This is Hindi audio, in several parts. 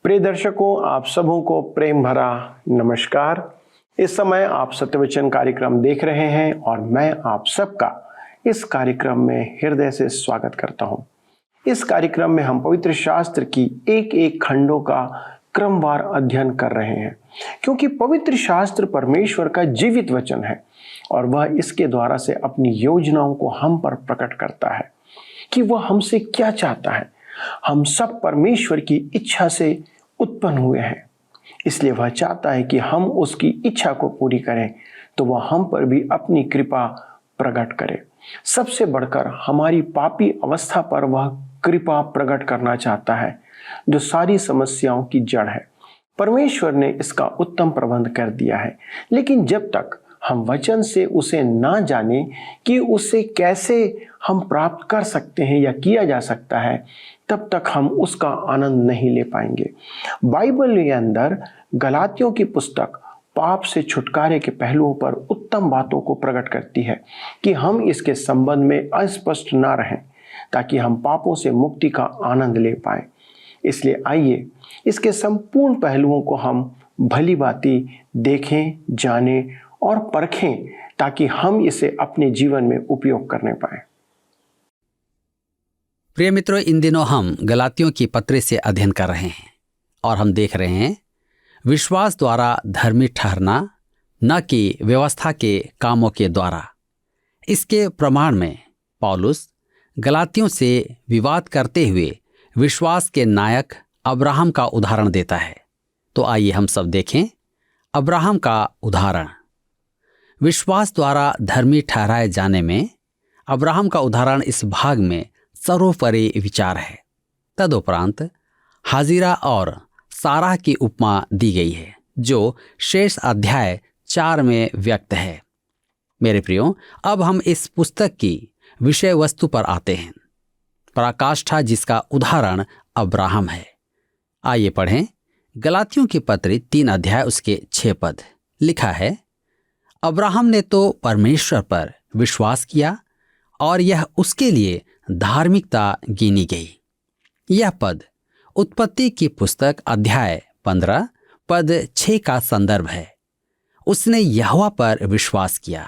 प्रिय दर्शकों, आप सबों को प्रेम भरा नमस्कार। इस समय आप सत्यवचन कार्यक्रम देख रहे हैं और मैं आप सबका इस कार्यक्रम में हृदय से स्वागत करता हूं। इस कार्यक्रम में हम पवित्र शास्त्र की एक एक खंडों का क्रमवार अध्ययन कर रहे हैं, क्योंकि पवित्र शास्त्र परमेश्वर का जीवित वचन है और वह इसके द्वारा से अपनी योजनाओं को हम पर प्रकट करता है कि वह हमसे क्या चाहता है। हम सब परमेश्वर की इच्छा से उत्पन्न हुए हैं, इसलिए वह चाहता है कि हम उसकी इच्छा को पूरी करें, तो वह हम पर भी अपनी कृपा प्रकट करे। सबसे बढ़कर हमारी पापी अवस्था पर वह कृपा प्रकट करना चाहता है, जो सारी समस्याओं की जड़ है। परमेश्वर ने इसका उत्तम प्रबंध कर दिया है, लेकिन जब तक हम वचन से उसे ना जाने कि उसे कैसे हम प्राप्त कर सकते हैं या किया जा सकता है, तब तक हम उसका आनंद नहीं ले पाएंगे। बाइबल के अंदर गलातियों की पुस्तक पाप से छुटकारे के पहलुओं पर उत्तम बातों को प्रकट करती है कि हम इसके संबंध में अस्पष्ट ना रहें, ताकि हम पापों से मुक्ति का आनंद ले पाएं। इसलिए आइए इसके संपूर्ण पहलुओं को हम भली भांति देखें, जानें और परखें, ताकि हम इसे अपने जीवन में उपयोग करने पाएं। प्रिय मित्रों, इन दिनों हम गलातियों की पत्री से अध्ययन कर रहे हैं और हम देख रहे हैं विश्वास द्वारा धर्मी ठहरना, न कि व्यवस्था के कामों के द्वारा। इसके प्रमाण में पौलुस गलातियों से विवाद करते हुए विश्वास के नायक अब्राहम का उदाहरण देता है। तो आइए हम सब देखें अब्राहम का उदाहरण। विश्वास द्वारा धर्मी ठहराए जाने में अब्राहम का उदाहरण इस भाग में सर्वोपरि विचार है। तदुपरांत हाजिरा और साराह की उपमा दी गई है, जो शेष अध्याय 4 में व्यक्त है। मेरे प्रियो, अब हम इस पुस्तक की विषय वस्तु पर आते हैं। पराकाष्ठा जिसका उदाहरण अब्राहम है। आइए पढ़ें गलातियों की पत्री 3 अध्याय उसके 6 पद। लिखा है, अब्राहम ने तो परमेश्वर पर विश्वास किया और यह उसके लिए धार्मिकता गिनी गई। यह पद उत्पत्ति की पुस्तक अध्याय 15 पद 6 का संदर्भ है। उसने यहोवा पर विश्वास किया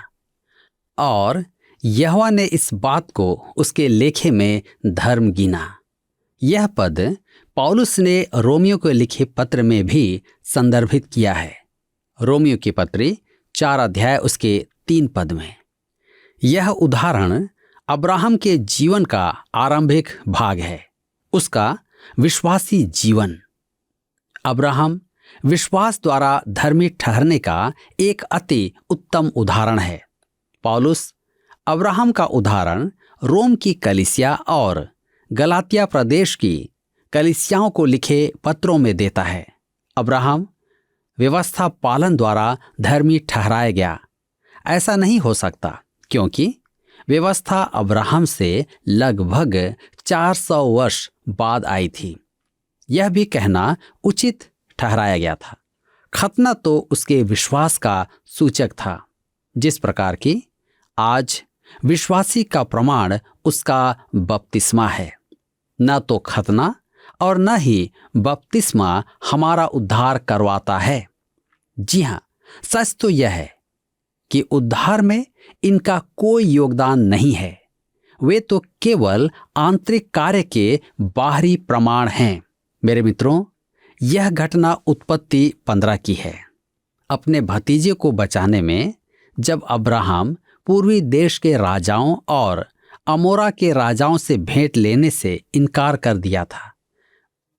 और यहोवा ने इस बात को उसके लेखे में धर्म गिना। यह पद पौलुस ने रोमियो को लिखे पत्र में भी संदर्भित किया है। रोमियो की पत्री 4 अध्याय उसके 3 पद में। यह उदाहरण अब्राहम के जीवन का आरंभिक भाग है, उसका विश्वासी जीवन। अब्राहम विश्वास द्वारा धर्मी ठहरने का एक अति उत्तम उदाहरण है। पौलुस अब्राहम का उदाहरण रोम की कलीसिया और गलातिया प्रदेश की कलीसियाओं को लिखे पत्रों में देता है। अब्राहम व्यवस्था पालन द्वारा धर्मी ठहराया गया। ऐसा नहीं हो सकता, क्योंकि व्यवस्था अब्राहम से लगभग 400 वर्ष बाद आई थी। यह भी कहना उचित ठहराया गया था। खतना तो उसके विश्वास का सूचक था, जिस प्रकार की आज विश्वासी का प्रमाण उसका बपतिस्मा है। न तो खतना और न ही बपतिस्मा हमारा उद्धार करवाता है। जी हाँ, सच तो यह है कि उद्धार में इनका कोई योगदान नहीं है। वे तो केवल आंतरिक कार्य के बाहरी प्रमाण हैं। मेरे मित्रों, यह घटना उत्पत्ति 15 की है। अपने भतीजे को बचाने में जब अब्राहम पूर्वी देश के राजाओं और अमोरा के राजाओं से भेंट लेने से इनकार कर दिया था,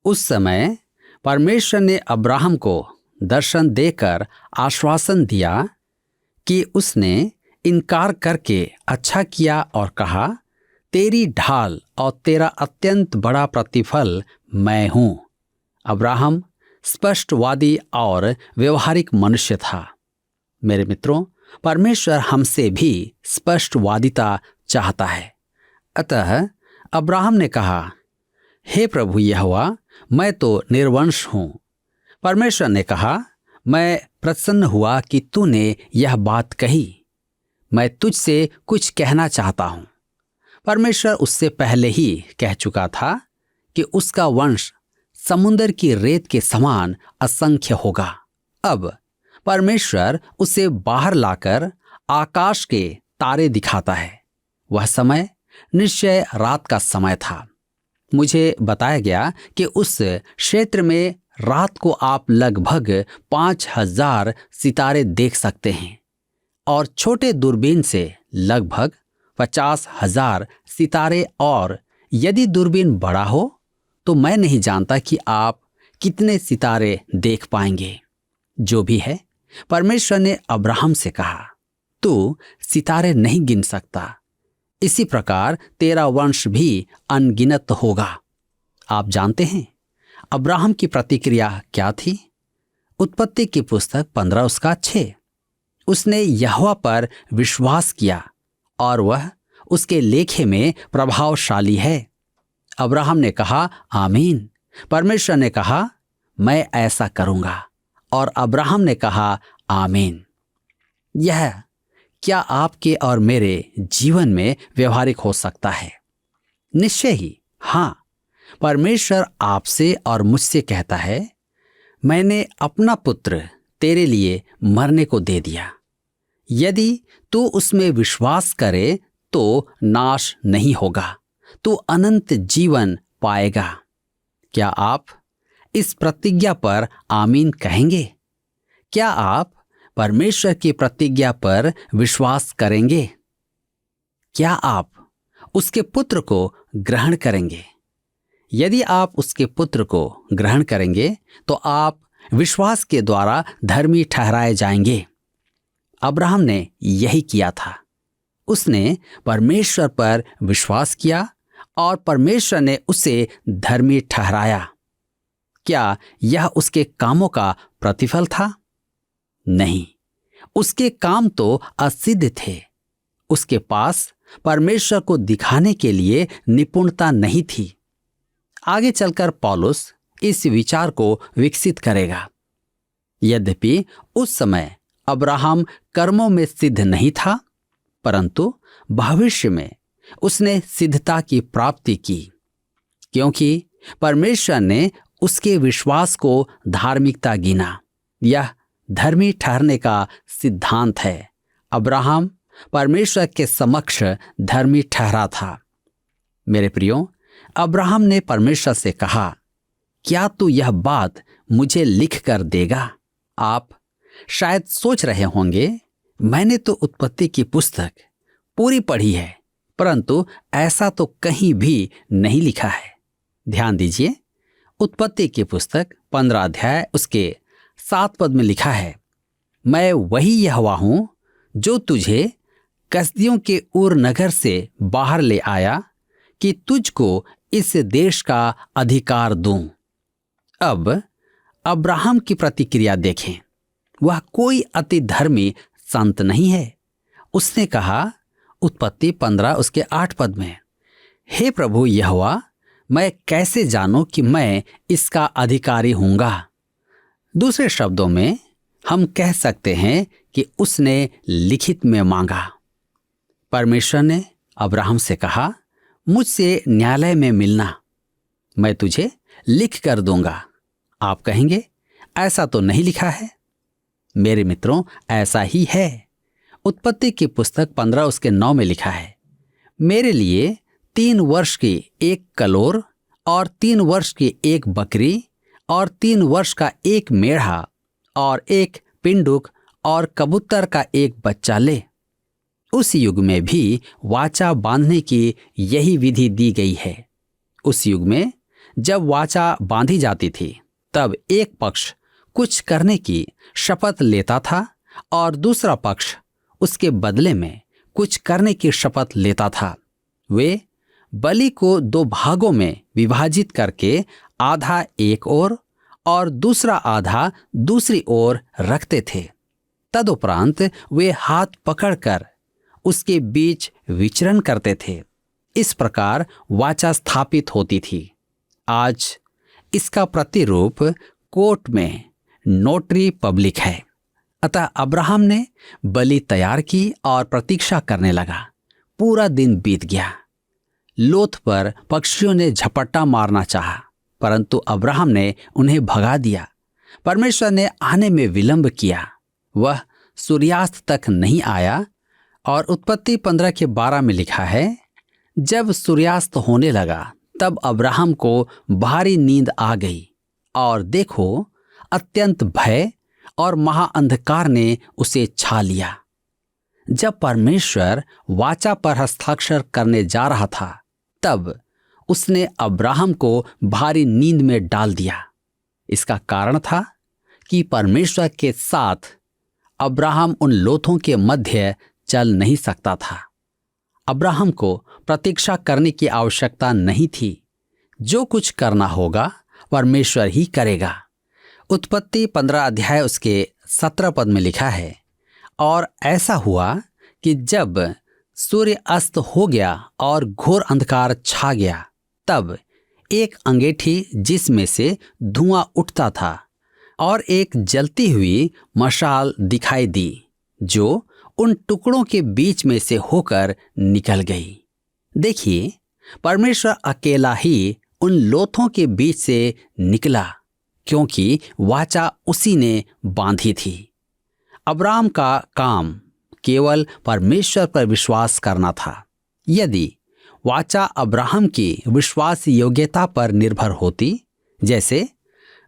उस समय परमेश्वर ने अब्राहम को दर्शन देकर आश्वासन दिया कि उसने इनकार करके अच्छा किया और कहा, तेरी ढाल और तेरा अत्यंत बड़ा प्रतिफल मैं हूं। अब्राहम स्पष्टवादी और व्यवहारिक मनुष्य था। मेरे मित्रों, परमेश्वर हमसे भी स्पष्टवादिता चाहता है। अतः अब्राहम ने कहा, हे प्रभु यहोवा, मैं तो निर्वंश हूं। परमेश्वर ने कहा, मैं प्रसन्न हुआ कि तूने यह बात कही। मैं तुझसे कुछ कहना चाहता हूं। परमेश्वर उससे पहले ही कह चुका था कि उसका वंश समुद्र की रेत के समान असंख्य होगा। अब परमेश्वर उसे बाहर लाकर आकाश के तारे दिखाता है। वह समय निश्चय रात का समय था। मुझे बताया गया कि उस क्षेत्र में रात को आप लगभग 5000 सितारे देख सकते हैं और छोटे दूरबीन से लगभग 50,000 सितारे, और यदि दूरबीन बड़ा हो तो मैं नहीं जानता कि आप कितने सितारे देख पाएंगे। जो भी है, परमेश्वर ने अब्राहम से कहा, तू सितारे नहीं गिन सकता, इसी प्रकार तेरा वंश भी अनगिनत होगा। आप जानते हैं अब्राहम की प्रतिक्रिया क्या थी? उत्पत्ति की पुस्तक 15:6। उसने यहोवा पर विश्वास किया और वह उसके लेखे में प्रभावशाली है। अब्राहम ने कहा, आमीन। परमेश्वर ने कहा, मैं ऐसा करूंगा, और अब्राहम ने कहा, आमीन। यह क्या आपके और मेरे जीवन में व्यवहारिक हो सकता है? निश्चय ही हाँ। परमेश्वर आपसे और मुझसे कहता है, मैंने अपना पुत्र तेरे लिए मरने को दे दिया। यदि तू उसमें विश्वास करे तो नाश नहीं होगा, तू अनंत जीवन पाएगा। क्या आप इस प्रतिज्ञा पर आमीन कहेंगे? क्या आप परमेश्वर की प्रतिज्ञा पर विश्वास करेंगे? क्या आप उसके पुत्र को ग्रहण करेंगे? यदि आप उसके पुत्र को ग्रहण करेंगे तो आप विश्वास के द्वारा धर्मी ठहराए जाएंगे। अब्राहम ने यही किया था। उसने परमेश्वर पर विश्वास किया और परमेश्वर ने उसे धर्मी ठहराया। क्या यह उसके कामों का प्रतिफल था? नहीं, उसके काम तो असिद्ध थे। उसके पास परमेश्वर को दिखाने के लिए निपुणता नहीं थी। आगे चलकर पौलुस इस विचार को विकसित करेगा। यद्यपि उस समय अब्राहम कर्मों में सिद्ध नहीं था, परंतु भविष्य में उसने सिद्धता की प्राप्ति की, क्योंकि परमेश्वर ने उसके विश्वास को धार्मिकता गिना। यह धर्मी ठहरने का सिद्धांत है। अब्राहम परमेश्वर के समक्ष धर्मी ठहरा था। मेरे प्रियो, अब्राहम ने परमेश्वर से कहा, क्या तू यह बात मुझे लिख कर देगा? आप शायद सोच रहे होंगे, मैंने तो उत्पत्ति की पुस्तक पूरी पढ़ी है, परंतु ऐसा तो कहीं भी नहीं लिखा है। ध्यान दीजिए, उत्पत्ति की पुस्तक 15 अध्याय उसके 7 पद में लिखा है, मैं वही यहोवा हूं जो तुझे कसदियों के उर नगर से बाहर ले आया कि तुझको इस देश का अधिकार दूं। अब अब्राहम की प्रतिक्रिया देखें। वह कोई अति धर्मी संत नहीं है। उसने कहा, उत्पत्ति 15 उसके 8 पद में, हे प्रभु यहोवा, मैं कैसे जानूं कि मैं इसका अधिकारी हूंगा? दूसरे शब्दों में हम कह सकते हैं कि उसने लिखित में मांगा। परमेश्वर ने अब्राहम से कहा, मुझसे न्यायालय में मिलना, मैं तुझे लिख कर दूंगा। आप कहेंगे, ऐसा तो नहीं लिखा है। मेरे मित्रों, ऐसा ही है। उत्पत्ति की पुस्तक 15 उसके 9 में लिखा है, मेरे लिए 3 वर्ष की एक कलोर और 3 वर्ष की एक बकरी और 3 वर्ष का एक मेढ़ा और एक पिंडुक और कबूतर का एक बच्चा ले। उस युग में भी वाचा बांधने की यही विधि दी गई है। उस युग में जब वाचा बांधी जाती थी, तब एक पक्ष कुछ करने की शपथ लेता था और दूसरा पक्ष उसके बदले में कुछ करने की शपथ लेता था। वे बलि को 2 भागों में विभाजित करके आधा एक ओर और दूसरा आधा दूसरी ओर रखते थे। तदुपरांत वे हाथ पकड़कर उसके बीच विचरण करते थे। इस प्रकार वाचा स्थापित होती थी। आज इसका प्रतिरूप कोर्ट में नोटरी पब्लिक है। अतः अब्राहम ने बलि तैयार की और प्रतीक्षा करने लगा। पूरा दिन बीत गया। लोथ पर पक्षियों ने झपट्टा मारना चाहा, परंतु अब्राहम ने उन्हें भगा दिया। परमेश्वर ने आने में विलंब किया। वह सूर्यास्त तक नहीं आया। और उत्पत्ति 15:12 में लिखा है, जब सूर्यास्त होने लगा तब अब्राहम को भारी नींद आ गई और देखो अत्यंत भय और महाअंधकार ने उसे छा लिया। जब परमेश्वर वाचा पर हस्ताक्षर करने जा रहा था तब उसने अब्राहम को भारी नींद में डाल दिया। इसका कारण था कि परमेश्वर के साथ अब्राहम उन लोथों के मध्य चल नहीं सकता था। अब्राहम को प्रतीक्षा करने की आवश्यकता नहीं थी। जो कुछ करना होगा परमेश्वर ही करेगा। उत्पत्ति 15 अध्याय उसके 17 पद में लिखा है, और ऐसा हुआ कि जब सूर्य अस्त हो गया और घोर अंधकार छा गया तब एक अंगीठी जिसमें से धुआं उठता था और एक जलती हुई मशाल दिखाई दी जो उन टुकड़ों के बीच में से होकर निकल गई। देखिए, परमेश्वर अकेला ही उन लोथों के बीच से निकला क्योंकि वाचा उसी ने बांधी थी। अब्राहम का काम केवल परमेश्वर पर विश्वास करना था। यदि वाचा अब्राहम की विश्वास योग्यता पर निर्भर होती, जैसे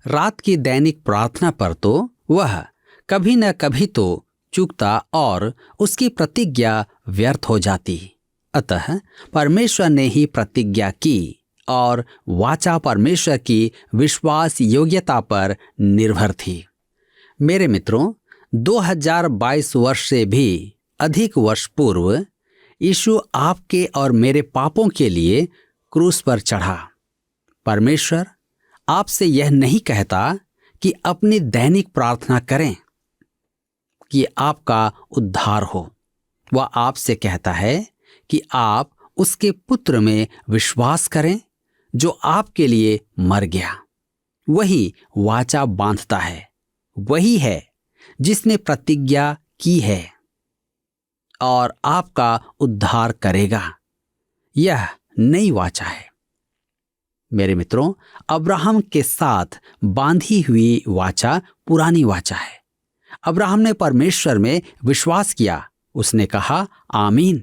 रात की दैनिक प्रार्थना पर, तो वह कभी न कभी तो चूकता और उसकी प्रतिज्ञा व्यर्थ हो जाती। अतः परमेश्वर ने ही प्रतिज्ञा की और वाचा परमेश्वर की विश्वास योग्यता पर निर्भर थी। मेरे मित्रों, 2022 वर्ष से भी अधिक वर्ष पूर्व यीशु आपके और मेरे पापों के लिए क्रूस पर चढ़ा। परमेश्वर आपसे यह नहीं कहता कि अपनी दैनिक प्रार्थना करें कि आपका उद्धार हो। वह आपसे कहता है कि आप उसके पुत्र में विश्वास करें जो आपके लिए मर गया। वही वाचा बांधता है, वही है जिसने प्रतिज्ञा की है और आपका उद्धार करेगा। यह नई वाचा है। मेरे मित्रों, अब्राहम के साथ बांधी हुई वाचा पुरानी वाचा है। अब्राहम ने परमेश्वर में विश्वास किया। उसने कहा आमीन।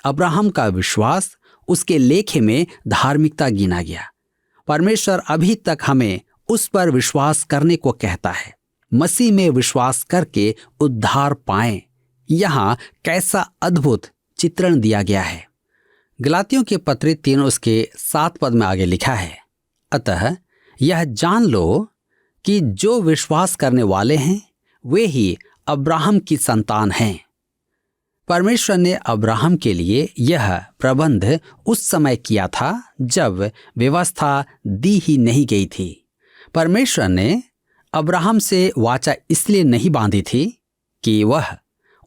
अब्राहम का विश्वास उसके लेखे में धार्मिकता गिना गया। परमेश्वर अभी तक हमें उस पर विश्वास करने को कहता है, मसीह में विश्वास करके उद्धार पाएं। यहाँ कैसा अद्भुत चित्रण दिया गया है। गलातियों के पत्री 3 उसके 7 पद में आगे लिखा है, अतः यह जान लो कि जो विश्वास करने वाले हैं वे ही अब्राहम की संतान हैं। परमेश्वर ने अब्राहम के लिए यह प्रबंध उस समय किया था जब व्यवस्था दी ही नहीं गई थी। परमेश्वर ने अब्राहम से वाचा इसलिए नहीं बांधी थी कि वह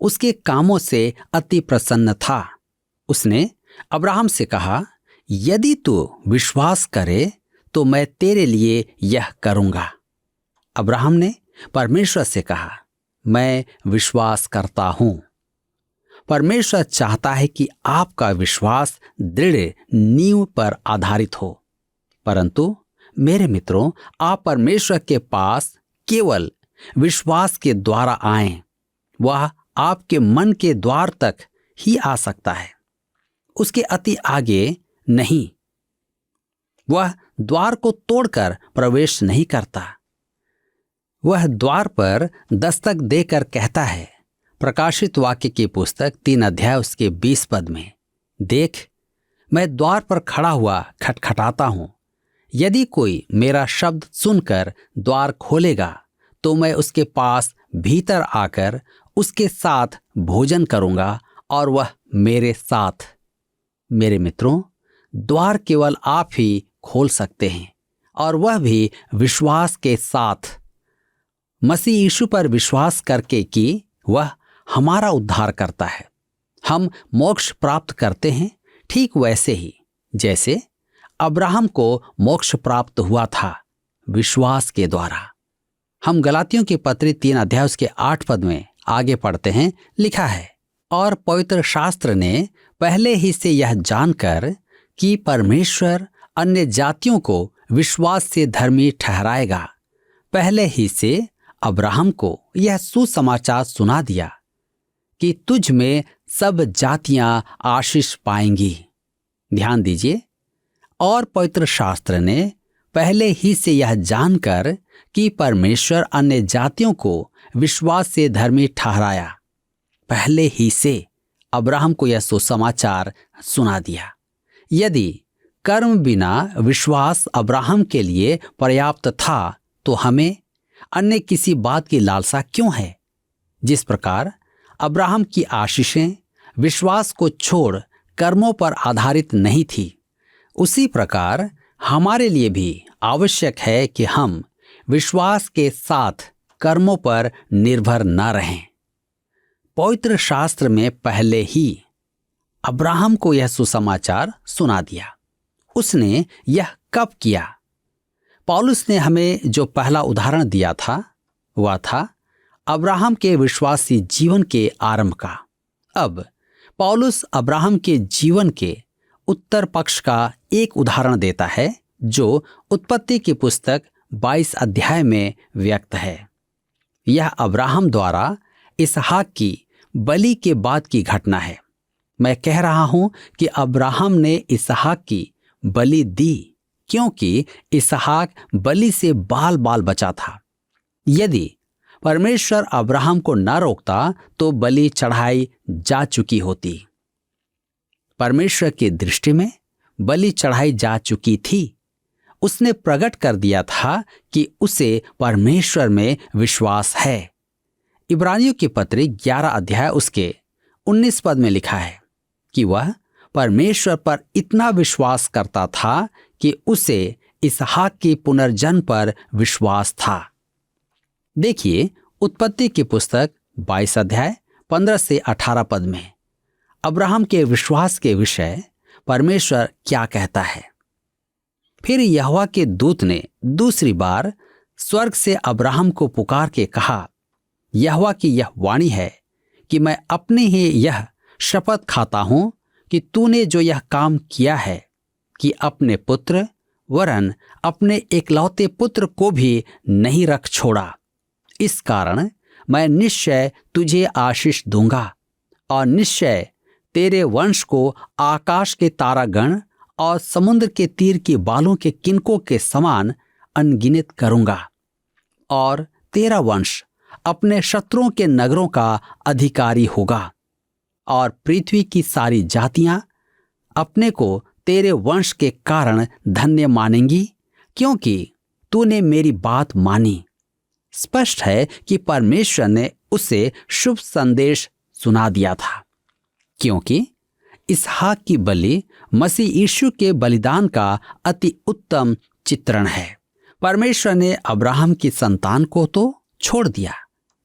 उसके कामों से अति प्रसन्न था। उसने अब्राहम से कहा, यदि तू विश्वास करे तो मैं तेरे लिए यह करूंगा। अब्राहम ने परमेश्वर से कहा, मैं विश्वास करता हूं। परमेश्वर चाहता है कि आपका विश्वास दृढ़ नींव पर आधारित हो। परंतु मेरे मित्रों, आप परमेश्वर के पास केवल विश्वास के द्वारा आएं। वह आपके मन के द्वार तक ही आ सकता है, उसके अति आगे नहीं। वह द्वार को तोड़कर प्रवेश नहीं करता। वह द्वार पर दस्तक देकर कहता है, प्रकाशित वाक्य की पुस्तक 3 अध्याय उसके 20 पद में, देख मैं द्वार पर खड़ा हुआ खटखटाता हूं। यदि कोई मेरा शब्द सुनकर द्वार खोलेगा तो मैं उसके पास भीतर आकर उसके साथ भोजन करूंगा और वह मेरे साथ। मेरे मित्रों, द्वार केवल आप ही खोल सकते हैं, और वह भी विश्वास के साथ। मसीह यीशु पर विश्वास करके कि वह हमारा उद्धार करता है, हम मोक्ष प्राप्त करते हैं। ठीक वैसे ही जैसे अब्राहम को मोक्ष प्राप्त हुआ था विश्वास के द्वारा। हम गलातियों के पत्री 3 अध्याय उसके 8 पद में आगे पढ़ते हैं, लिखा है, और पवित्र शास्त्र ने पहले ही से यह जानकर कि परमेश्वर अन्य जातियों को विश्वास से धर्मी ठहराएगा, पहले ही से अब्राहम को यह सुसमाचार सुना दिया कि तुझ में सब जातियां आशीष पाएंगी। ध्यान दीजिए, और पवित्र शास्त्र ने पहले ही से यह जानकर कि परमेश्वर अन्य जातियों को विश्वास से धर्मी ठहराया, पहले ही से अब्राहम को यह सुसमाचार सुना दिया। यदि कर्म बिना विश्वास अब्राहम के लिए पर्याप्त था तो हमें अन्य किसी बात की लालसा क्यों है? जिस प्रकार अब्राहम की आशीषें विश्वास को छोड़ कर्मों पर आधारित नहीं थी, उसी प्रकार हमारे लिए भी आवश्यक है कि हम विश्वास के साथ कर्मों पर निर्भर न रहें। पवित्र शास्त्र में पहले ही अब्राहम को यह सुसमाचार सुना दिया। उसने यह कब किया? पौलुस ने हमें जो पहला उदाहरण दिया था वह था अब्राहम के विश्वासी जीवन के आरंभ का। अब पौलुस अब्राहम के जीवन के उत्तर पक्ष का एक उदाहरण देता है जो उत्पत्ति की पुस्तक 22 अध्याय में व्यक्त है। यह अब्राहम द्वारा इसहाक की बलि के बाद की घटना है। मैं कह रहा हूं कि अब्राहम ने इसहाक की बलि दी क्योंकि इसहाक बलि से बाल बाल बचा था। यदि परमेश्वर अब्राहम को न रोकता तो बलि चढ़ाई जा चुकी होती। परमेश्वर की दृष्टि में बलि चढ़ाई जा चुकी थी। उसने प्रकट कर दिया था कि उसे परमेश्वर में विश्वास है। इब्रानियों की पत्री 11 अध्याय उसके 19 पद में लिखा है कि वह परमेश्वर पर इतना विश्वास करता था कि उसे इसहाक की पुनर्जन्म पर विश्वास था। देखिए उत्पत्ति की पुस्तक 22 अध्याय 15 से 18 पद में अब्राहम के विश्वास के विषय परमेश्वर क्या कहता है। फिर यहोवा के दूत ने दूसरी बार स्वर्ग से अब्राहम को पुकार के कहा, यहोवा की यह वाणी है कि मैं अपने ही यह शपथ खाता हूं कि तूने जो यह काम किया है कि अपने पुत्र वरन अपने एकलौते पुत्र को भी नहीं रख छोड़ा, इस कारण मैं निश्चय तुझे आशीष दूंगा और निश्चय तेरे वंश को आकाश के तारागण और समुद्र के तीर के बालों के किनकों के समान अनगिनत करूंगा, और तेरा वंश अपने शत्रुओं के नगरों का अधिकारी होगा, और पृथ्वी की सारी जातियां अपने को तेरे वंश के कारण धन्य मानेंगी, क्योंकि तूने मेरी बात मानी। स्पष्ट है कि परमेश्वर ने उसे शुभ संदेश सुना दिया था, क्योंकि इसहाक की बलि मसीह यीशु के बलिदान का अति उत्तम चित्रण है। परमेश्वर ने अब्राहम की संतान को तो छोड़ दिया,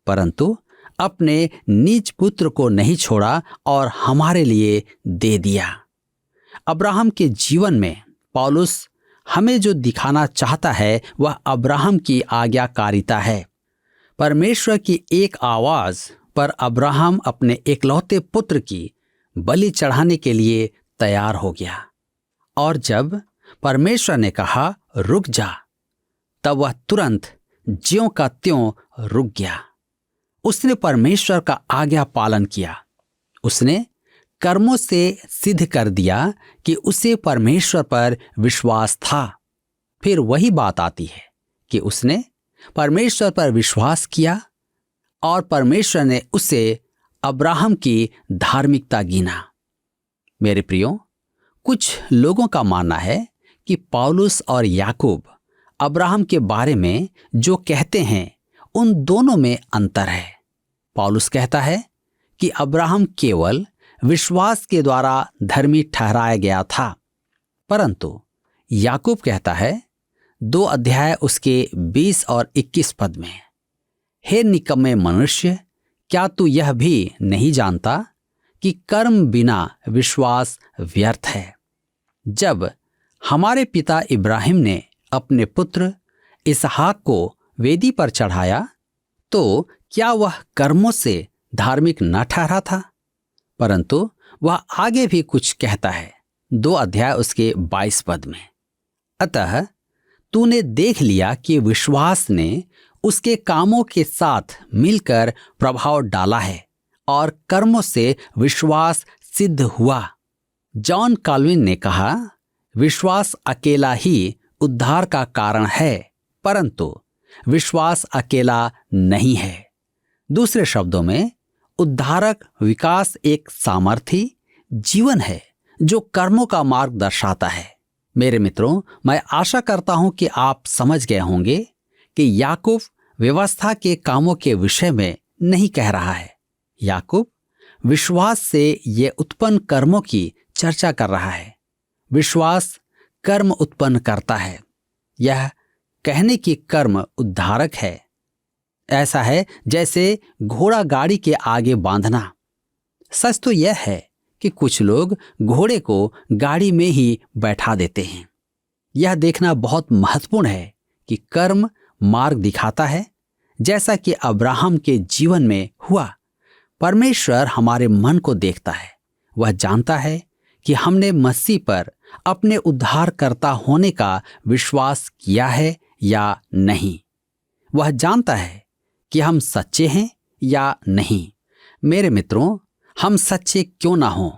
परंतु अपने निज पुत्र को नहीं छोड़ा और हमारे लिए दे दिया। अब्राहम के जीवन में पौलुस हमें जो दिखाना चाहता है वह अब्राहम की आज्ञाकारिता है। परमेश्वर की एक आवाज पर अब्राहम अपने एकलौते पुत्र की बलि चढ़ाने के लिए तैयार हो गया, और जब परमेश्वर ने कहा रुक जा, तब वह तुरंत ज्यों का त्यों रुक गया। उसने परमेश्वर का आज्ञा पालन किया। उसने कर्मों से सिद्ध कर दिया कि उसे परमेश्वर पर विश्वास था। फिर वही बात आती है कि उसने परमेश्वर पर विश्वास किया और परमेश्वर ने उसे अब्राहम की धार्मिकता गिना। मेरे प्रियो, कुछ लोगों का मानना है कि पौलुस और याकूब अब्राहम के बारे में जो कहते हैं उन दोनों में अंतर है। पौलुस कहता है कि अब्राहम केवल विश्वास के द्वारा धर्मी ठहराया गया था, परंतु याकूब कहता है 2 अध्याय उसके 20 और 21 पद में, हे निकम्मे मनुष्य, क्या तू यह भी नहीं जानता कि कर्म बिना विश्वास व्यर्थ है? जब हमारे पिता इब्राहिम ने अपने पुत्र इसहाक को वेदी पर चढ़ाया तो क्या वह कर्मों से धार्मिक न ठहरा था? परंतु वह आगे भी कुछ कहता है 2 अध्याय उसके 22 पद में, अतः तूने देख लिया कि विश्वास ने उसके कामों के साथ मिलकर प्रभाव डाला है और कर्मों से विश्वास सिद्ध हुआ। जॉन काल्विन ने कहा, विश्वास अकेला ही उद्धार का कारण है, परंतु विश्वास अकेला नहीं है। दूसरे शब्दों में, उद्धारक विकास एक सामर्थी जीवन है जो कर्मों का मार्ग दर्शाता है। मेरे मित्रों, मैं आशा करता हूं कि आप समझ गए होंगे कि याकूब व्यवस्था के कामों के विषय में नहीं कह रहा है। याकूब विश्वास से ये उत्पन्न कर्मों की चर्चा कर रहा है। विश्वास कर्म उत्पन्न करता है। यह कहने की कर्म उद्धारक है। ऐसा है जैसे घोड़ा गाड़ी के आगे बांधना। सच तो यह है कि कुछ लोग घोड़े को गाड़ी में ही बैठा देते हैं। यह देखना बहुत महत्वपूर्ण है कि कर्म मार्ग दिखाता है, जैसा कि अब्राहम के जीवन में हुआ। परमेश्वर हमारे मन को देखता है। वह जानता है कि हमने मसीह पर अपने उद्धारकर्ता होने का विश्वास किया है या नहीं। वह जानता है कि हम सच्चे हैं या नहीं। मेरे मित्रों, हम सच्चे क्यों ना हों,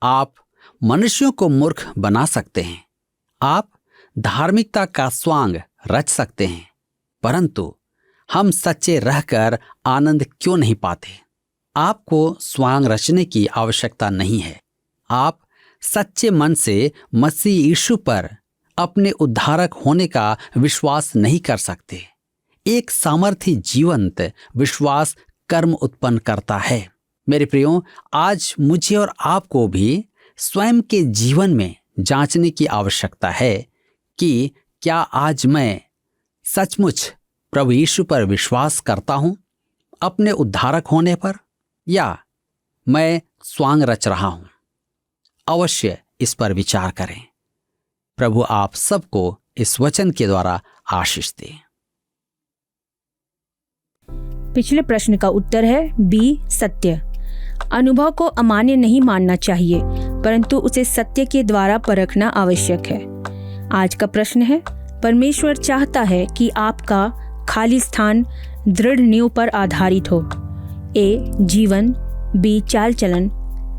आप मनुष्यों को मूर्ख बना सकते हैं। आप धार्मिकता का स्वांग रच सकते हैं, परंतु हम सच्चे रहकर आनंद क्यों नहीं पाते? आपको स्वांग रचने की आवश्यकता नहीं है। आप सच्चे मन से मसीह यीशु पर अपने उद्धारक होने का विश्वास नहीं कर सकते। एक सामर्थी जीवंत विश्वास कर्म उत्पन्न करता है। मेरे प्रियो, आज मुझे और आपको भी स्वयं के जीवन में जांचने की आवश्यकता है कि क्या आज मैं सचमुच प्रभु यीशु पर विश्वास करता हूं, अपने उद्धारक होने पर, या मैं स्वांग रच रहा हूं। अवश्य इस पर विचार करें। प्रभु आप सबको इस वचन के द्वारा आशीष दे। पिछले प्रश्न का उत्तर है बी, सत्य। अनुभव को अमान्य नहीं मानना चाहिए, परंतु उसे सत्य के द्वारा परखना आवश्यक है। आज का प्रश्न है, परमेश्वर चाहता है कि आपका खाली स्थान दृढ़ नींव पर आधारित हो। ए, जीवन, बी, चाल चलन,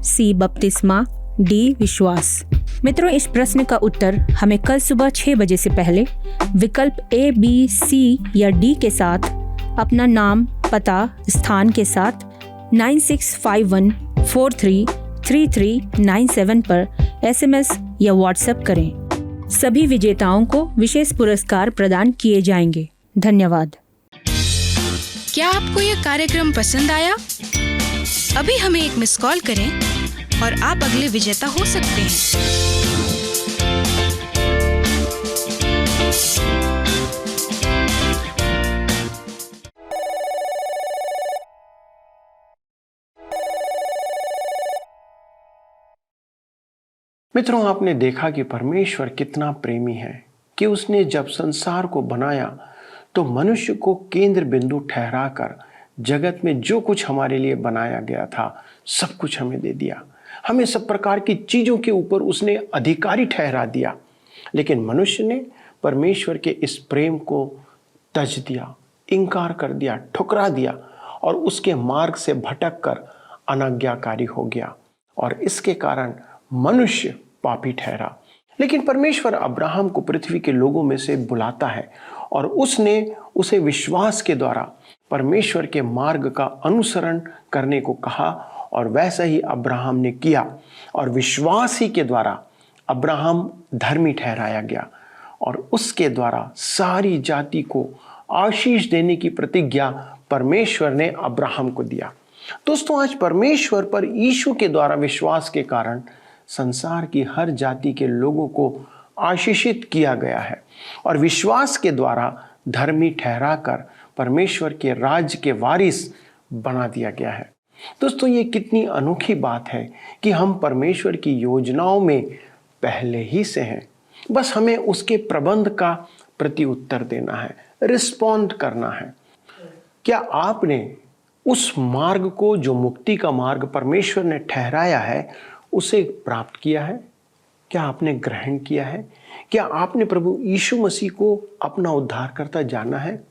सी, बपतिस्मा, डी, विश्वास। मित्रों, इस प्रश्न का उत्तर हमें कल सुबह 6 बजे से पहले विकल्प ए, बी, सी या डी के साथ अपना नाम, पता, स्थान के साथ 9651433397 पर SMS या WhatsApp करें। सभी विजेताओं को विशेष पुरस्कार प्रदान किए जाएंगे। धन्यवाद। क्या आपको यह कार्यक्रम पसंद आया? अभी हमें एक मिस कॉल करें और आप अगले विजेता हो सकते हैं। मित्रों, आपने देखा कि परमेश्वर कितना प्रेमी है कि उसने जब संसार को बनाया तो मनुष्य को केंद्र बिंदु ठहराकर जगत में जो कुछ हमारे लिए बनाया गया था सब कुछ हमें दे दिया। हमें सब प्रकार की चीजों के ऊपर उसने अधिकारी ठहरा दिया, लेकिन मनुष्य ने परमेश्वर के इस प्रेम को तज दिया, इनकार कर दिया, ठुकरा दिया और उसके मार्ग से भटक कर अनाज्ञाकारी हो गया और इसके कारण मनुष्य पापी ठहरा। लेकिन परमेश्वर अब्राहम को पृथ्वी के लोगों में से बुलाता है और उसने उसे विश्वास के द्वारा परमेश्वर के मार्ग का अनुसरण करने को कहा और वैसा ही अब्राहम ने किया और विश्वास ही के द्वारा अब्राहम धर्मी ठहराया गया और उसके द्वारा सारी जाति को आशीष देने की प्रतिज्ञा परमेश्वर ने अब्राहम को दिया। दोस्तों, आज परमेश्वर पर यीशु के द्वारा विश्वास के कारण संसार की हर जाति के लोगों को आशीषित किया गया है और विश्वास के द्वारा धर्मी ठहराकर परमेश्वर के राज्य के वारिस बना दिया गया है। दोस्तों, ये कितनी अनोखी बात है कि हम परमेश्वर की योजनाओं में पहले ही से हैं। बस हमें उसके प्रबंध का प्रति उत्तर देना है, रिस्पॉन्ड करना है। क्या आपने उस मार्ग को, जो मुक्ति का मार्ग परमेश्वर ने ठहराया है, उसे प्राप्त किया है? क्या आपने ग्रहण किया है? क्या आपने प्रभु यीशु मसीह को अपना उद्धारकर्ता जाना है?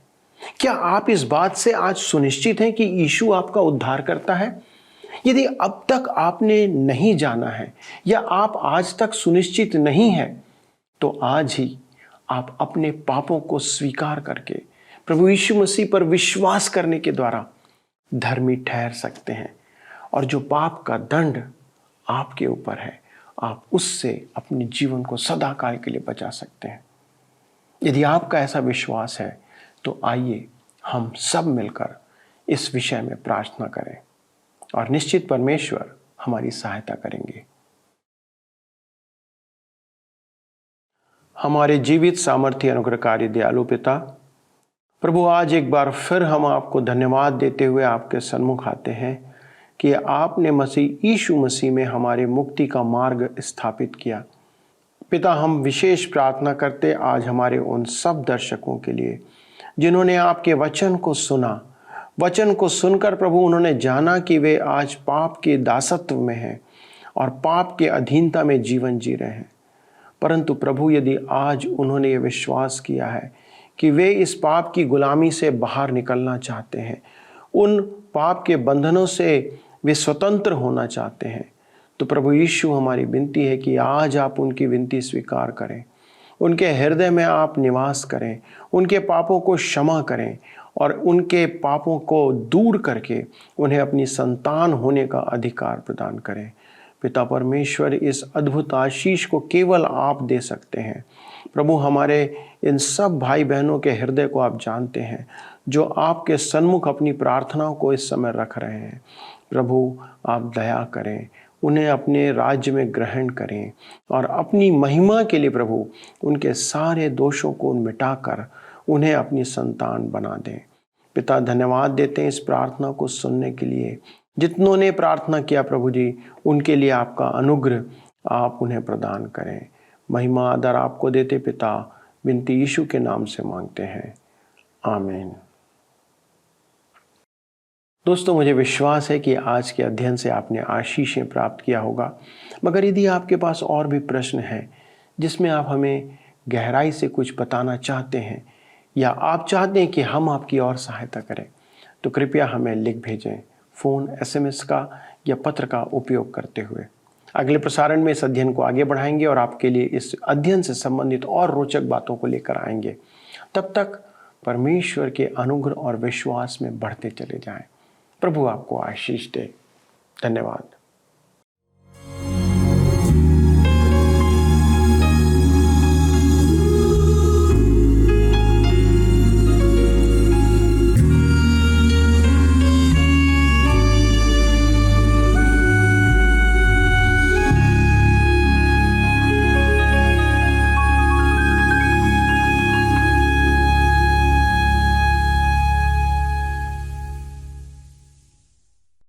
क्या आप इस बात से आज सुनिश्चित हैं कि यीशु आपका उद्धार करता है? यदि अब तक आपने नहीं जाना है या आप आज तक सुनिश्चित नहीं हैं, तो आज ही आप अपने पापों को स्वीकार करके प्रभु यीशु मसीह पर विश्वास करने के द्वारा धर्मी ठहर सकते हैं। और जो पाप का दंड आपके ऊपर है, आप उससे अपने जीवन को सदा काल के लिए बचा सकते हैं। यदि आपका ऐसा विश्वास है तो आइए हम सब मिलकर इस विषय में प्रार्थना करें और निश्चित परमेश्वर हमारी सहायता करेंगे। हमारे जीवित सामर्थ्य अनुग्रहकारी दयालु पिता, प्रभु आज एक बार फिर हम आपको धन्यवाद देते हुए आपके सन्मुख आते हैं कि आपने मसीह यीशु मसीह में हमारे मुक्ति का मार्ग स्थापित किया। पिता, हम विशेष प्रार्थना करते आज हमारे उन सब दर्शकों के लिए जिन्होंने आपके वचन को सुना, वचन को सुनकर प्रभु उन्होंने जाना कि वे आज पाप के दासत्व में हैं और पाप के अधीनता में जीवन जी रहे हैं। परंतु प्रभु, यदि आज उन्होंने ये विश्वास किया है कि वे इस पाप की गुलामी से बाहर निकलना चाहते हैं, उन पाप के बंधनों से वे स्वतंत्र होना चाहते हैं, तो प्रभु यीशु, हमारी विनती है कि आज आप उनकी विनती स्वीकार करें, उनके हृदय में आप निवास करें, उनके पापों को क्षमा करें और उनके पापों को दूर करके उन्हें अपनी संतान होने का अधिकार प्रदान करें। पिता परमेश्वर, इस अद्भुत आशीष को केवल आप दे सकते हैं। प्रभु, हमारे इन सब भाई बहनों के हृदय को आप जानते हैं जो आपके सन्मुख अपनी प्रार्थनाओं को इस समय रख रहे हैं। प्रभु, आप दया करें, उन्हें अपने राज्य में ग्रहण करें और अपनी महिमा के लिए प्रभु उनके सारे दोषों को मिटाकर उन्हें अपनी संतान बना दें। पिता, धन्यवाद देते हैं इस प्रार्थना को सुनने के लिए। जितनों ने प्रार्थना किया प्रभु जी, उनके लिए आपका अनुग्रह आप उन्हें प्रदान करें। महिमा आदर आपको देते पिता, विनती यीशु के नाम से मांगते हैं, आमीन। दोस्तों, मुझे विश्वास है कि आज के अध्ययन से आपने आशीषें प्राप्त किया होगा। मगर यदि आपके पास और भी प्रश्न हैं जिसमें आप हमें गहराई से कुछ बताना चाहते हैं या आप चाहते हैं कि हम आपकी और सहायता करें, तो कृपया हमें लिख भेजें, फ़ोन, SMS का या पत्र का उपयोग करते हुए। अगले प्रसारण में इस अध्ययन को आगे बढ़ाएंगे और आपके लिए इस अध्ययन से संबंधित और रोचक बातों को लेकर आएंगे। तब तक परमेश्वर के अनुग्रह और विश्वास में बढ़ते चले जाएं। प्रभु आपको आशीष दे। धन्यवाद।